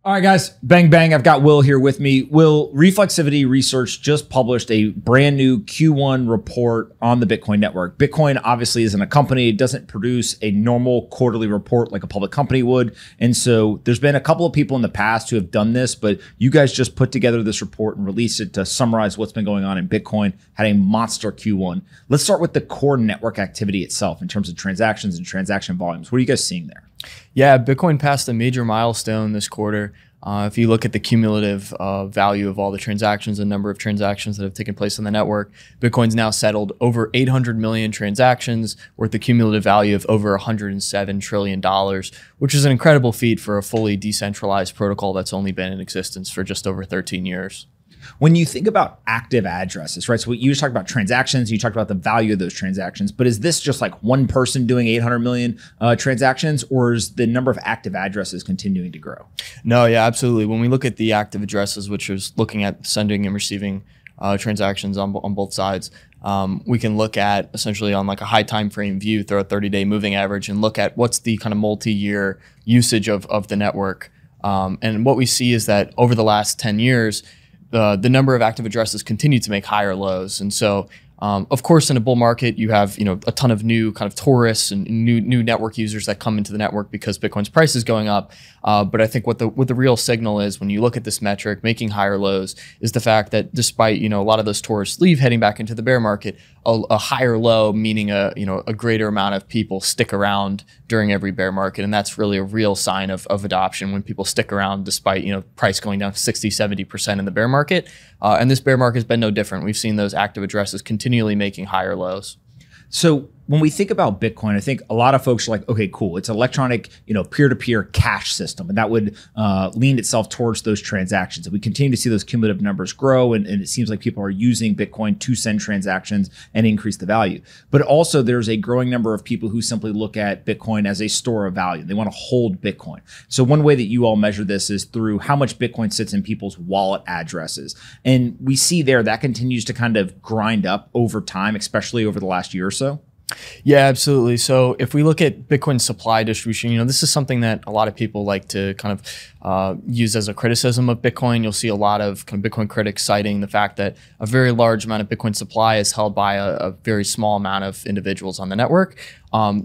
All right, guys, bang, bang. I've got Will here with me. Will, Reflexivity Research just published a brand new Q1 report on the Bitcoin network. Bitcoin obviously isn't a company. It doesn't produce a normal quarterly report like a public company would. And so there's been a couple of people in the past who have done this, but you guys just put together this report and released it to summarize what's been going on in Bitcoin, had a monster Q1. Let's start with the core network activity itself in terms of transactions and transaction volumes. What are you guys seeing there? Yeah, Bitcoin passed a major milestone this quarter. If you look at the cumulative value of all the transactions, the number of transactions that have taken place on the network, Bitcoin's now settled over 800 million transactions worth a cumulative value of over $107 trillion, which is an incredible feat for a fully decentralized protocol that's only been in existence for just over 13 years. When you think about active addresses, right? So you just talked about transactions, you talked about the value of those transactions, but is this just like one person doing 800 million transactions, or is the number of active addresses continuing to grow? No, yeah, absolutely. When we look at the active addresses, which is looking at sending and receiving transactions on both sides, we can look at essentially on like a high time frame view, throw a 30-day moving average and look at what's the kind of multi-year usage of the network. And what we see is that over the last 10 years, the number of active addresses continue to make higher lows. And so, of course, in a bull market, you have a ton of new kind of tourists and new network users that come into the network because Bitcoin's price is going up. But I think what the real signal is when you look at this metric, making higher lows, is the fact that despite a lot of those tourists leave heading back into the bear market, a higher low, meaning a greater amount of people stick around during every bear market. And that's really a real sign of adoption when people stick around despite price going down 60-70% in the bear market. And this bear market has been no different. We've seen those active addresses continually making higher lows. So when we think about Bitcoin, I think a lot of folks are like, okay, cool. It's electronic, peer-to-peer cash system. And that would lean itself towards those transactions. And we continue to see those cumulative numbers grow. And it seems like people are using Bitcoin to send transactions and increase the value. But also there's a growing number of people who simply look at Bitcoin as a store of value. They want to hold Bitcoin. So one way that you all measure this is through how much Bitcoin sits in people's wallet addresses. And we see there that continues to kind of grind up over time, especially over the last year or so. Yeah, absolutely. So if we look at Bitcoin supply distribution, this is something that a lot of people like to kind of use as a criticism of Bitcoin. You'll see a lot of kind of Bitcoin critics citing the fact that a very large amount of Bitcoin supply is held by a very small amount of individuals on the network.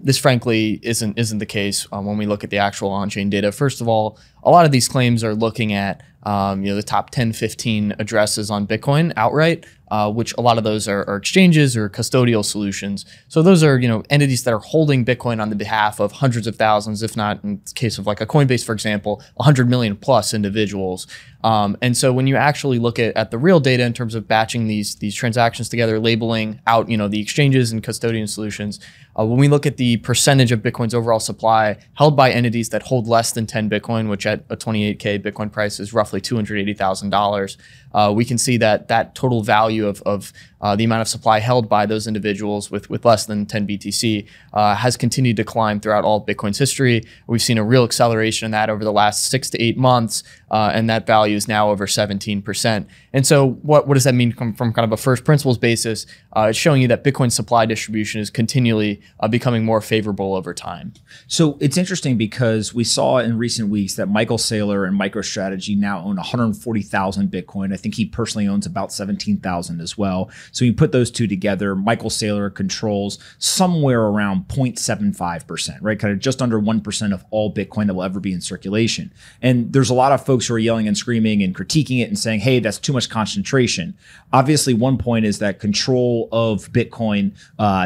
This frankly isn't the case when we look at the actual on-chain data. First of all, a lot of these claims are looking at the top 10, 15 addresses on Bitcoin outright, which a lot of those are exchanges or custodial solutions. So those are entities that are holding Bitcoin on the behalf of hundreds of thousands, if not in the case of like a Coinbase, for example, 100 million plus individuals. And so when you actually look at the real data in terms of batching these transactions together, labeling out the exchanges and custodian solutions, when we look at the percentage of Bitcoin's overall supply held by entities that hold less than 10 Bitcoin, which at a 28K Bitcoin price is roughly $280,000, we can see that total value of the amount of supply held by those individuals with less than 10 BTC has continued to climb throughout all of Bitcoin's history. We've seen a real acceleration in that over the last 6 to 8 months, and that value is now over 17%. And so what does that mean from kind of a first principles basis? It's showing you that Bitcoin supply distribution is continually becoming more favorable over time. So it's interesting because we saw in recent weeks that Michael Saylor and MicroStrategy now own 140,000 Bitcoin. I think he personally owns about 17,000 as well. So you put those two together, Michael Saylor controls somewhere around 0.75%, right? Kind of just under 1% of all Bitcoin that will ever be in circulation. And there's a lot of folks who are yelling and screaming and critiquing it and saying, hey, that's too much concentration. Obviously, one point is that control of Bitcoin,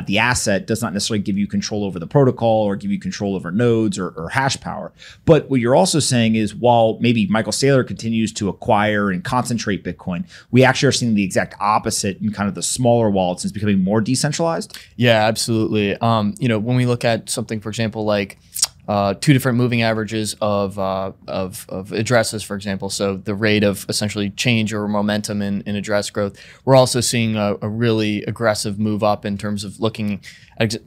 the asset, does not necessarily give you control over the protocol or give you control over nodes or hash power. But what you're also saying is while maybe Michael Saylor continues to acquire and concentrate Bitcoin, we actually are seeing the exact opposite in kind of the smaller wallets and it's becoming more decentralized. Yeah, absolutely. When we look at something, for example, like two different moving averages of addresses, for example. So the rate of essentially change or momentum in address growth. We're also seeing a really aggressive move up in terms of looking,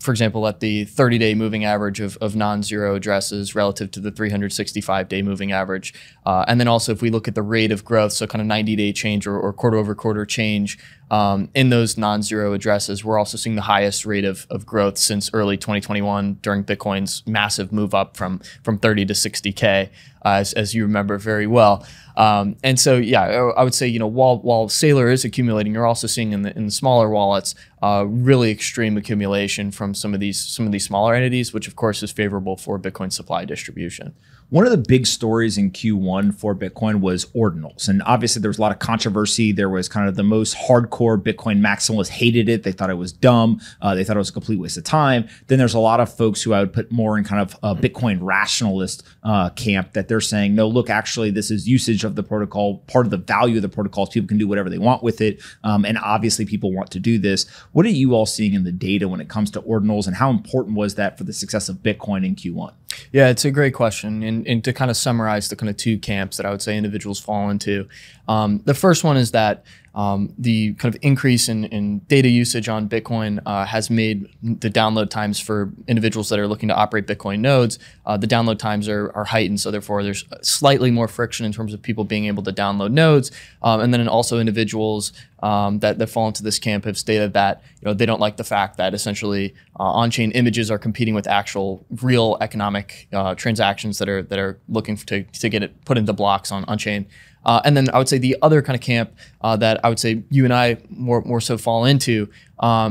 for example, at the 30-day moving average of non-zero addresses relative to the 365-day moving average. And then also if we look at the rate of growth, so kind of 90-day change or quarter-over-quarter change in those non-zero addresses, we're also seeing the highest rate of growth since early 2021 during Bitcoin's massive move move up from 30 to 60K, as you remember very well. And so, yeah, I would say, while Saylor is accumulating, you're also seeing in the smaller wallets really extreme accumulation from some of these smaller entities, which of course is favorable for Bitcoin supply distribution. One of the big stories in Q1 for Bitcoin was ordinals. And obviously there was a lot of controversy. There was kind of the most hardcore Bitcoin maximalists hated it. They thought it was dumb. They thought it was a complete waste of time. Then there's a lot of folks who I would put more in kind of a Bitcoin rationalist camp that they're saying, no, look, actually this is usage of the protocol. Part of the value of the protocol is people can do whatever they want with it. And obviously people want to do this. What are you all seeing in the data when it comes to ordinals, and how important was that for the success of Bitcoin in Q1? Yeah, it's a great question. And to kind of summarize the kind of two camps that I would say individuals fall into. The first one is that the kind of increase in data usage on Bitcoin has made the download times for individuals that are looking to operate Bitcoin nodes, the download times are heightened. So therefore, there's slightly more friction in terms of people being able to download nodes. And then also individuals that fall into this camp have stated that they don't like the fact that essentially on-chain images are competing with actual real economic transactions that are looking to get it put into blocks on-chain. And then I would say the other kind of camp that I would say you and I more so fall into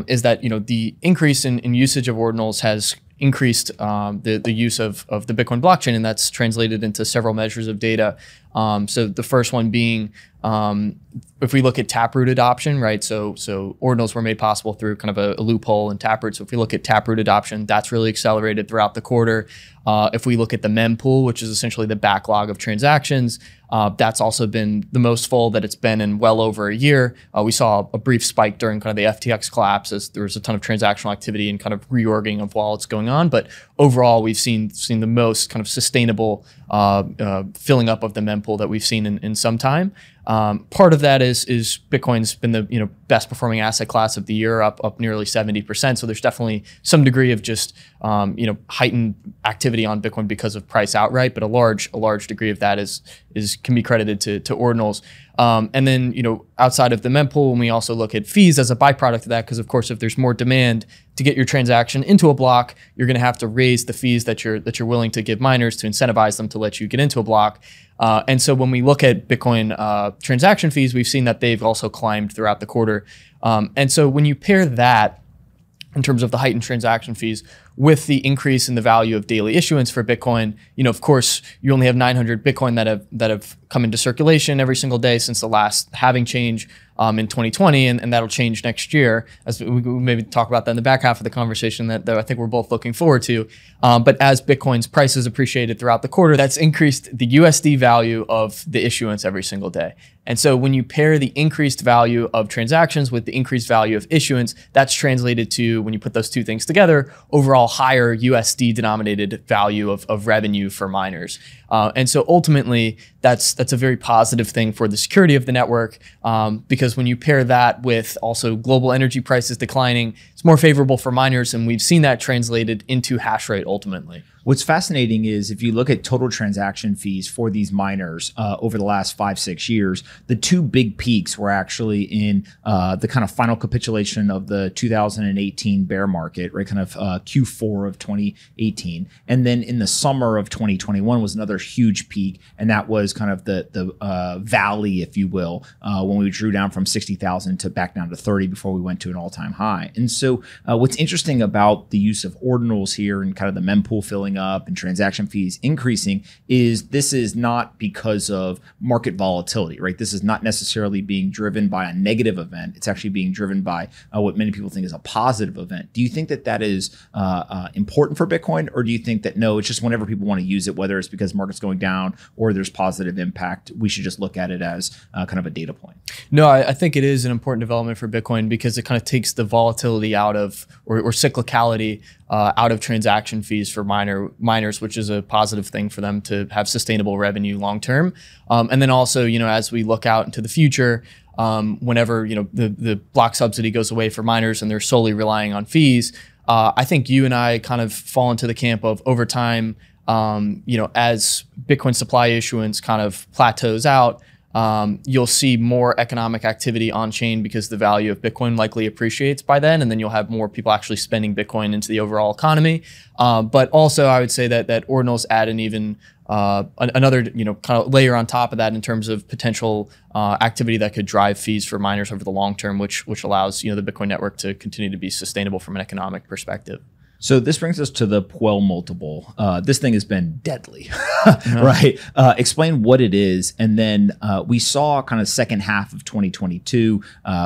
is that the increase in usage of ordinals has increased the use of the Bitcoin blockchain, and that's translated into several measures of data. So the first one being, if we look at Taproot adoption, right? So ordinals were made possible through kind of a loophole in Taproot. So if we look at Taproot adoption, that's really accelerated throughout the quarter. If we look at the mempool, which is essentially the backlog of transactions, that's also been the most full that it's been in well over a year. We saw a brief spike during kind of the FTX collapse as there was a ton of transactional activity and kind of reorging of wallets going on. But overall, we've seen the most kind of sustainable filling up of the mempool that we've seen in some time. Part of that is Bitcoin's been the best performing asset class of the year, up nearly 70%. So there's definitely some degree of just heightened activity on Bitcoin because of price outright, but a large degree of that can be credited to ordinals. And then outside of the mempool, when we also look at fees as a byproduct of that, because of course if there's more demand to get your transaction into a block, you're going to have to raise the fees that you're willing to give miners to incentivize them to let you get into a block. And so when we look at Bitcoin transaction fees, we've seen that they've also climbed throughout the quarter. And so when you pair that in terms of the heightened transaction fees with the increase in the value of daily issuance for Bitcoin, of course, you only have 900 Bitcoin that have come into circulation every single day since the last halving change in 2020, and that'll change next year, as we maybe talk about that in the back half of the conversation that I think we're both looking forward to. But as Bitcoin's prices appreciated throughout the quarter, that's increased the USD value of the issuance every single day. And so when you pair the increased value of transactions with the increased value of issuance, that's translated to, when you put those two things together, overall higher USD denominated value of revenue for miners. And so ultimately, that's a very positive thing for the security of the network, because when you pair that with also global energy prices declining, it's more favorable for miners, and we've seen that translated into hash rate ultimately. What's fascinating is if you look at total transaction fees for these miners over the last 5-6 years, the two big peaks were actually in the kind of final capitulation of the 2018 bear market, right? Kind of Q4 of 2018. And then in the summer of 2021 was another huge peak. And that was kind of the valley, if you will, when we drew down from 60,000 to back down to 30 before we went to an all-time high. And so what's interesting about the use of ordinals here and kind of the mempool filling up and transaction fees increasing is this is not because of market volatility, right? This is not necessarily being driven by a negative event. It's actually being driven by what many people think is a positive event. Do you think that is important for Bitcoin, or do you think that no, it's just whenever people want to use it, whether it's because market's going down or there's positive impact, we should just look at it as kind of a data point? No, I think it is an important development for Bitcoin because it kind of takes the volatility out of, or cyclicality out of transaction fees for miners, which is a positive thing for them to have sustainable revenue long term. And then also, as we look out into the future, whenever the block subsidy goes away for miners and they're solely relying on fees, I think you and I kind of fall into the camp of over time, as Bitcoin supply issuance kind of plateaus out, you'll see more economic activity on chain because the value of Bitcoin likely appreciates by then, and then you'll have more people actually spending Bitcoin into the overall economy. But also, I would say that ordinals add an even another kind of layer on top of that in terms of potential activity that could drive fees for miners over the long term, which allows the Bitcoin network to continue to be sustainable from an economic perspective. So this brings us to the Puel multiple. This thing has been deadly, right? Explain what it is. And then we saw kind of second half of 2022,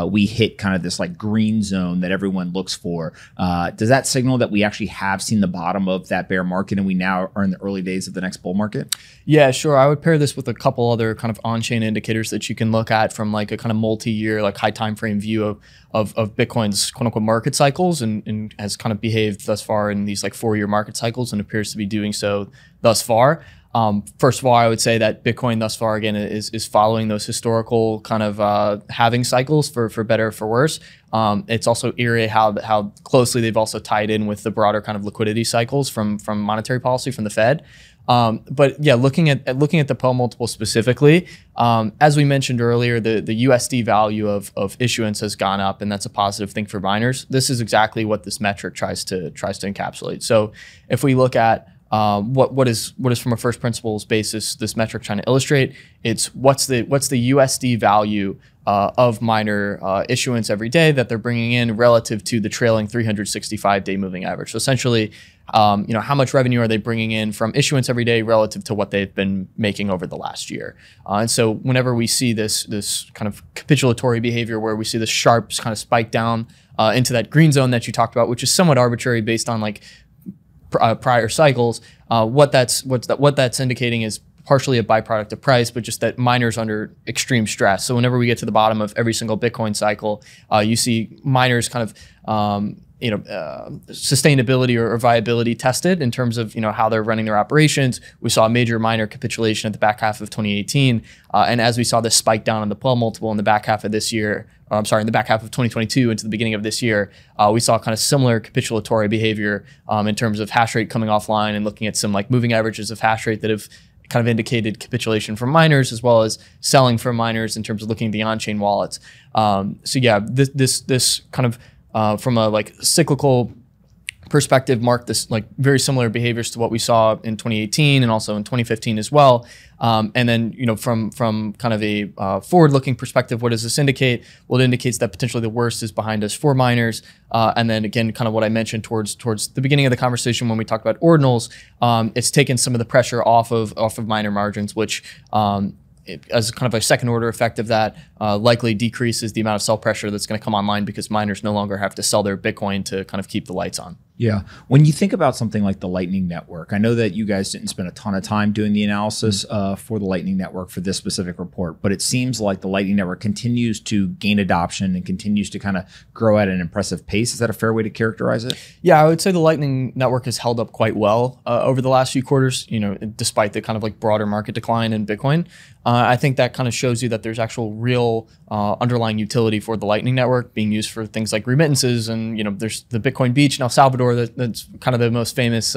we hit kind of this like green zone that everyone looks for. Does that signal that we actually have seen the bottom of that bear market and we now are in the early days of the next bull market? Yeah, sure. I would pair this with a couple other kind of on-chain indicators that you can look at from like a kind of multi-year, like high time frame view of Bitcoin's quote unquote market cycles and has kind of behaved thus far in these like 4-year market cycles and appears to be doing so thus far. First of all, I would say that Bitcoin thus far, again, is following those historical kind of halving cycles for better or for worse. It's also eerie how closely they've also tied in with the broader kind of liquidity cycles from monetary policy from the Fed. But yeah, looking at the Pomp multiple specifically, as we mentioned earlier, the USD value of issuance has gone up, and that's a positive thing for miners. This is exactly what this metric tries to encapsulate. So if we look at what is from a first principles basis this metric trying to illustrate, it's what's the USD value of miner issuance every day that they're bringing in relative to the trailing 365-day moving average. So essentially, how much revenue are they bringing in from issuance every day relative to what they've been making over the last year? And so whenever we see this kind of capitulatory behavior where we see this sharp kind of spike down into that green zone that you talked about, which is somewhat arbitrary based on like prior cycles, what that's indicating is partially a byproduct of price, but just that miners under extreme stress. So whenever we get to the bottom of every single Bitcoin cycle, you see miners kind of sustainability or viability tested in terms of how they're running their operations. We saw a major miner capitulation at the back half of 2018, and as we saw this spike down on the Puel multiple in the back half of this year, in the back half of 2022 into the beginning of this year, we saw kind of similar capitulatory behavior in terms of hash rate coming offline and looking at some like moving averages of hash rate that have kind of indicated capitulation from miners as well as selling from miners in terms of looking at the on-chain wallets. So yeah, this kind of from a like cyclical perspective marked this like very similar behaviors to what we saw in 2018 and also in 2015 as well. And then from kind of a forward-looking perspective, what does this indicate? Well, it indicates that potentially the worst is behind us for miners. And then again, kind of what I mentioned towards the beginning of the conversation when we talked about ordinals, it's taken some of the pressure off of miner margins, which as kind of a second order effect of that, likely decreases the amount of sell pressure that's going to come online because miners no longer have to sell their Bitcoin to kind of keep the lights on. Yeah. When you think about something like the Lightning Network, I know that you guys didn't spend a ton of time doing the analysis for the Lightning Network for this specific report, but it seems like the Lightning Network continues to gain adoption and continues to kind of grow at an impressive pace. Is that a fair way to characterize it? Yeah, I would say the Lightning Network has held up quite well over the last few quarters, despite the kind of like broader market decline in Bitcoin. I think that kind of shows you that there's actual real underlying utility for the Lightning Network being used for things like remittances. And, there's the Bitcoin Beach in El Salvador that's kind of the most famous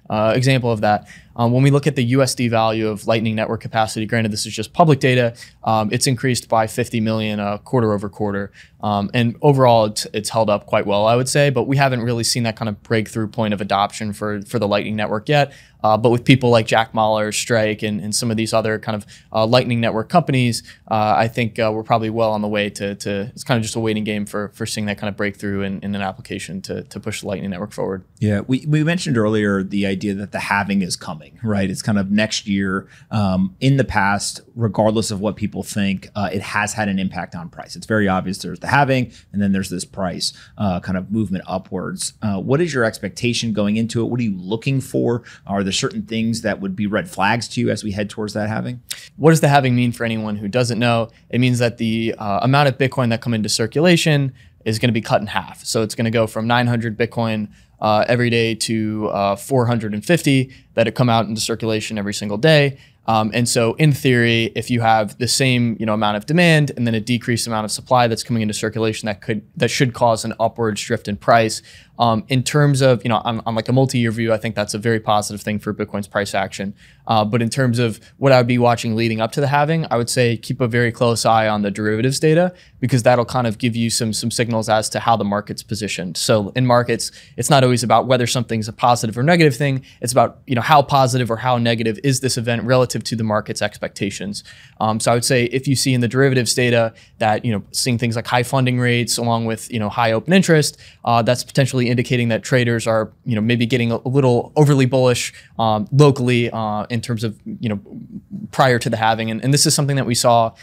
example of that. When we look at the USD value of Lightning Network capacity, granted this is just public data, it's increased by 50 million quarter over quarter. And overall, it's held up quite well, I would say, but we haven't really seen that kind of breakthrough point of adoption for the Lightning Network yet. But with people like Jack Mallers, Strike, and some of these other kind of Lightning Network companies, I think we're probably well on the way to it's kind of just a waiting game for seeing that kind of breakthrough in an application to push the Lightning Network forward. Yeah, we mentioned earlier the idea that the halving is coming, right? It's kind of next year. In the past, regardless of what people think, it has had an impact on price. It's very obvious there's the halving, and then there's this price kind of movement upwards. What is your expectation going into it? What are you looking for? Are there certain things that would be red flags to you as we head towards that halving? What does the halving mean for anyone who doesn't know? It means that the amount of Bitcoin that come into circulation is going to be cut in half. So it's going to go from 900 Bitcoin every day to 450 that have come out into circulation every single day. And so in theory, if you have the same amount of demand and then a decreased amount of supply that's coming into circulation, that should cause an upward drift in price. In terms of, on like a multi-year view, I think that's a very positive thing for Bitcoin's price action. But in terms of what I would be watching leading up to the halving, I would say keep a very close eye on the derivatives data, because that'll kind of give you some signals as to how the market's positioned. So in markets, it's not always about whether something's a positive or negative thing. It's about, how positive or how negative is this event relative to the market's expectations. So I would say if you see in the derivatives data that, seeing things like high funding rates along with, high open interest, that's potentially indicating that traders are, maybe getting a little overly bullish locally in terms of, prior to the halving. And this is something that we saw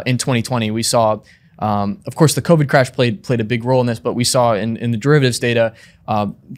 in 2020. We saw, of course, the COVID crash played a big role in this, but we saw in the derivatives data,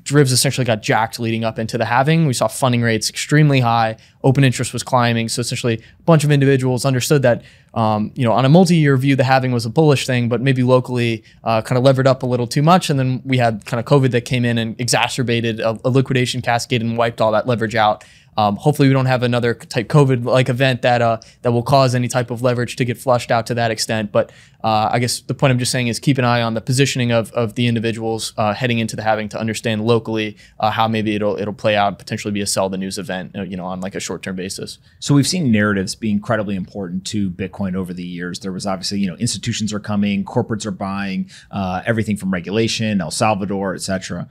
derivatives essentially got jacked leading up into the halving. We saw funding rates extremely high, open interest was climbing. So essentially a bunch of individuals understood that, on a multi-year view, the halving was a bullish thing, but maybe locally kind of levered up a little too much. And then we had kind of COVID that came in and exacerbated a liquidation cascade and wiped all that leverage out. Hopefully we don't have another type COVID-like event that will cause any type of leverage to get flushed out to that extent. But I guess the point I'm just saying is keep an eye on the positioning of the individuals heading into the halving to understand locally how maybe it'll play out, potentially be a sell the news event, on like a short-term basis. So we've seen narratives be incredibly important to Bitcoin over the years. There was obviously, institutions are coming, corporates are buying, everything from regulation, El Salvador, et cetera.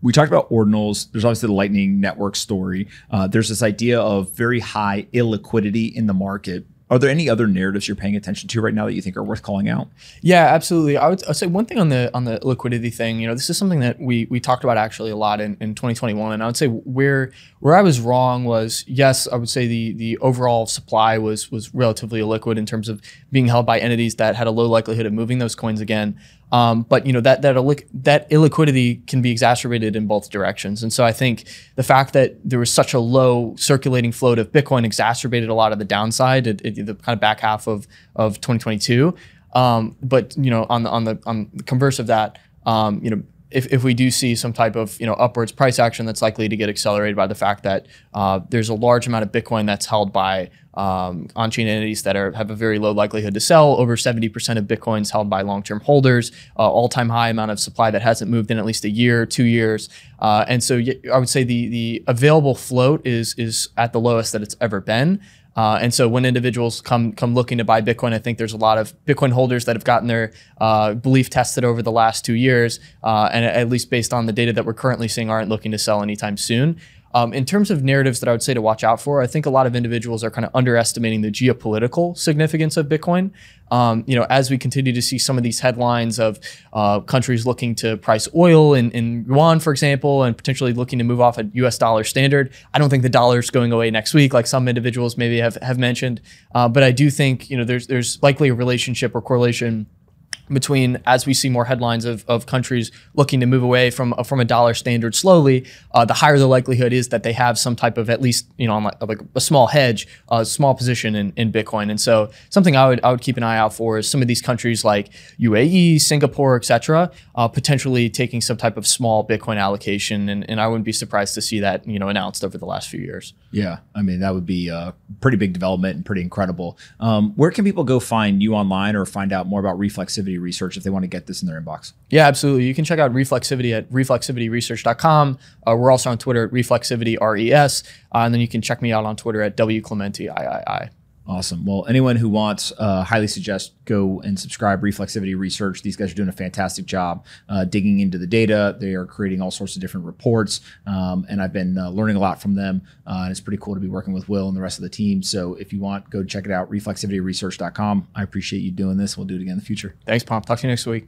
We talked about ordinals. There's obviously the Lightning Network story. There's this idea of very high illiquidity in the market. Are there any other narratives you're paying attention to right now that you think are worth calling out? Yeah, absolutely. I'd say one thing on the liquidity thing, this is something that we talked about actually a lot in 2021. And I would say where I was wrong was, yes, I would say the overall supply was relatively illiquid in terms of being held by entities that had a low likelihood of moving those coins again. But that illiquidity can be exacerbated in both directions. And so I think the fact that there was such a low circulating float of Bitcoin exacerbated a lot of the downside at the kind of back half of 2022. But on the converse of that, if we do see some type of upwards price action, that's likely to get accelerated by the fact that there's a large amount of Bitcoin that's held by on-chain entities that have a very low likelihood to sell. Over 70% of Bitcoin's held by long-term holders, all-time high amount of supply that hasn't moved in at least a year, 2 years. And so I would say the available float is at the lowest that it's ever been. And so when individuals come looking to buy Bitcoin, I think there's a lot of Bitcoin holders that have gotten their belief tested over the last 2 years, and at least based on the data that we're currently seeing, aren't looking to sell anytime soon. In terms of narratives that I would say to watch out for, I think a lot of individuals are kind of underestimating the geopolitical significance of Bitcoin. As we continue to see some of these headlines of countries looking to price oil in yuan, for example, and potentially looking to move off a US dollar standard, I don't think the dollar is going away next week, like some individuals maybe have mentioned. But I do think there's likely a relationship or correlation between, as we see more headlines of countries looking to move away from a dollar standard slowly, the higher the likelihood is that they have some type of, at least like a small hedge, a small position in Bitcoin. And so something I would keep an eye out for is some of these countries like UAE, Singapore, et cetera, potentially taking some type of small Bitcoin allocation. And I wouldn't be surprised to see that announced over the last few years. Yeah, I mean, that would be a pretty big development and pretty incredible. Where can people go find you online or find out more about Reflexivity Research if they want to get this in their inbox? Yeah, absolutely. You can check out Reflexivity at reflexivityresearch.com. We're also on Twitter at ReflexivityRES. And then you can check me out on Twitter at WClemente. Awesome. Well, anyone who wants, highly suggest go and subscribe Reflexivity Research. These guys are doing a fantastic job digging into the data. They are creating all sorts of different reports. And I've been learning a lot from them. And it's pretty cool to be working with Will and the rest of the team. So if you want, go check it out, reflexivityresearch.com. I appreciate you doing this. We'll do it again in the future. Thanks, Pomp. Talk to you next week.